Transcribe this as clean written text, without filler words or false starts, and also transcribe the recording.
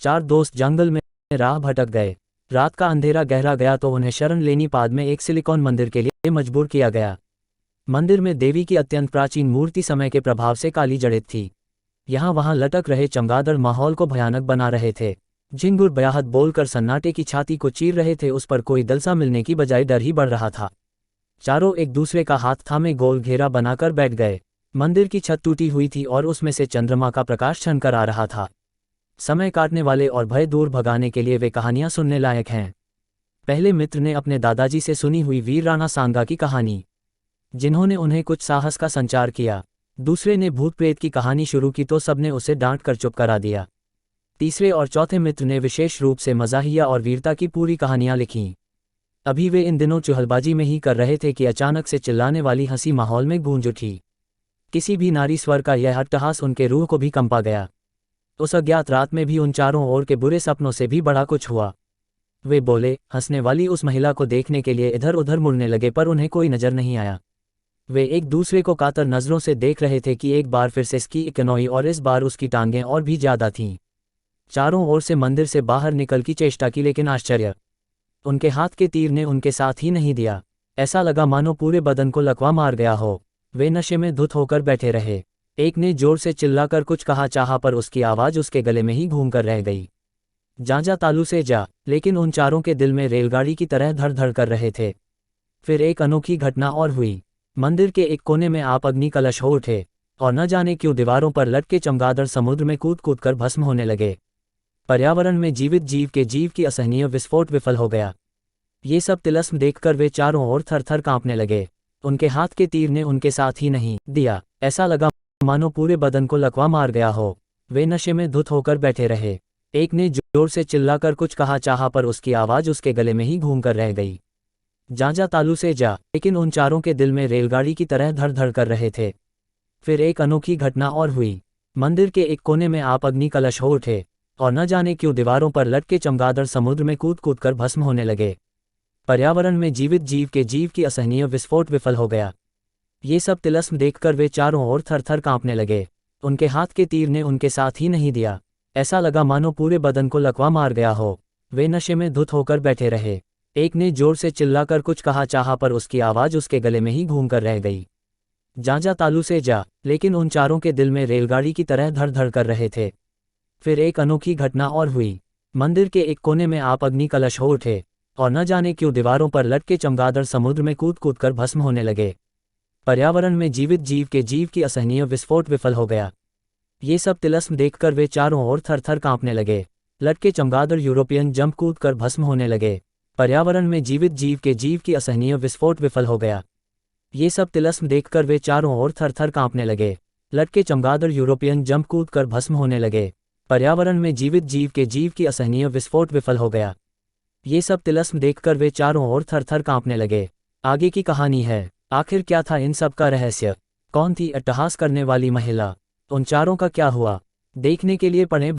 चार दोस्त जंगल में राह भटक गए। रात का अंधेरा गहरा गया तो उन्हें शरण लेनी पाद में एक सिलिकॉन मंदिर के लिए मजबूर किया गया। मंदिर में देवी की अत्यंत प्राचीन मूर्ति समय के प्रभाव से काली जड़ित थी। यहाँ वहाँ लटक रहे चमगादड़ माहौल को भयानक बना रहे थे। झिंगुर बयाहत बोलकर सन्नाटे की छाती को चीर रहे थे। उस पर कोई दलसा मिलने की बजाय डर ही बढ़ रहा था। चारों एक दूसरे का हाथ थामे गोल घेरा बनाकर बैठ गए। मंदिर की छत टूटी हुई थी और उसमें से चंद्रमा का प्रकाश छनकर आ रहा था। समय काटने वाले और भय दूर भगाने के लिए वे कहानियां सुनने लायक हैं। पहले मित्र ने अपने दादाजी से सुनी हुई वीर राणा सांगा की कहानी, जिन्होंने उन्हें कुछ साहस का संचार किया। दूसरे ने भूत प्रेत की कहानी शुरू की तो सबने उसे डांट कर चुप करा दिया। तीसरे और चौथे मित्र ने विशेष रूप से मज़ाहिया और वीरता की पूरी कहानियां लिखीं। अभी वे इन दिनों चुहलबाजी में ही कर रहे थे कि अचानक से चिल्लाने वाली हंसी माहौल में गूंज उठी। किसी भी नारी स्वर का यह अट्टहास उनके रूह को भी कंपा गया। उस अज्ञात रात में भी उन चारों ओर के बुरे सपनों से भी बड़ा कुछ हुआ। वे बोले, हंसने वाली उस महिला को देखने के लिए इधर उधर मुड़ने लगे पर उन्हें कोई नजर नहीं आया। वे एक दूसरे को कातर नजरों से देख रहे थे कि एक बार फिर से इसकी इकनोई और इस बार उसकी टांगें और भी ज्यादा थीं। चारों ओर से मंदिर से बाहर निकल की चेष्टा की, लेकिन आश्चर्य, उनके हाथ के तीर ने उनके साथ ही नहीं दिया। ऐसा लगा मानो पूरे बदन को लकवा मार गया हो। वे नशे में धुत होकर बैठे रहे। एक ने जोर से चिल्लाकर कुछ कहा चाहा पर उसकी आवाज उसके गले में ही घूमकर रह गई। जा तालू से जा। लेकिन उन चारों के दिल में रेलगाड़ी की तरह धड़ धड़ कर रहे थे। फिर एक अनोखी घटना और हुई। मंदिर के एक कोने में आप अग्नि कलश हो उठे और न जाने क्यों दीवारों पर लटके चमगादड़ समुद्र में कूद कूद कर भस्म होने लगे। पर्यावरण में जीवित जीव के जीव की असहनीय विस्फोट विफल हो गया। ये सब तिलस्म देखकर वे चारों ओर थर थर कांपने लगे। उनके हाथ के तीर ने उनके साथ ही नहीं दिया। ऐसा लगा मानो पूरे बदन को लकवा मार गया हो। वे नशे में धुत होकर बैठे रहे। एक ने जोर से चिल्लाकर कुछ कहा चाहा पर उसकी आवाज उसके गले में ही घूमकर रह गई। जा तालू से जा। लेकिन उन चारों के दिल में रेलगाड़ी की तरह धड़ धड़ कर रहे थे। फिर एक अनोखी घटना और हुई। मंदिर के एक कोने में आप अग्नि कलश हो उठे और न जाने क्यों दीवारों पर लटके चमगादड़ समुद्र में कूद कूद कर भस्म होने लगे। पर्यावरण में जीवित जीव के जीव की असहनीय विस्फोट विफल हो गया। ये सब तिलस्म देखकर वे चारों ओर थर थर कांपने लगे। उनके हाथ के तीर ने उनके साथ ही नहीं दिया। ऐसा लगा मानो पूरे बदन को लकवा मार गया हो। वे नशे में धुत होकर बैठे रहे। एक ने जोर से चिल्लाकर कुछ कहा चाहा पर उसकी आवाज उसके गले में ही घूमकर रह गई। जा तालू से जा। लेकिन उन चारों के दिल में रेलगाड़ी की तरह धड़ धड़ कर रहे थे। फिर एक अनोखी घटना और हुई। मंदिर के एक कोने में आप अग्नि कलश हो उठे और न जाने क्यों दीवारों पर लटके चमगादड़ समुद्र में कूद कूद कर भस्म होने लगे। पर्यावरण में जीवित जीव के जीव की असहनीय विस्फोट विफल हो गया। ये सब तिलस्म देखकर वे चारों ओर थर थर कांपने लगे। लटके चमगादड़ यूरोपियन जंप कूद कर भस्म होने लगे। पर्यावरण में जीवित जीव के जीव की असहनीय विस्फोट विफल हो गया। ये सब तिलस्म देखकर वे चारों ओर थर थर कांपने लगे। लटके चमगादड़ यूरोपियन जंप कूद कर भस्म होने लगे। पर्यावरण में जीवित जीव के जीव की असहनीय विस्फोट विफल हो गया। ये सब तिलस्म देखकर वे चारों ओर थर थर कांपने लगे। आगे की कहानी है। आखिर क्या था इन सब का रहस्य? कौन थी अट्टहास करने वाली महिला? उन चारों का क्या हुआ? देखने के लिए पढ़ें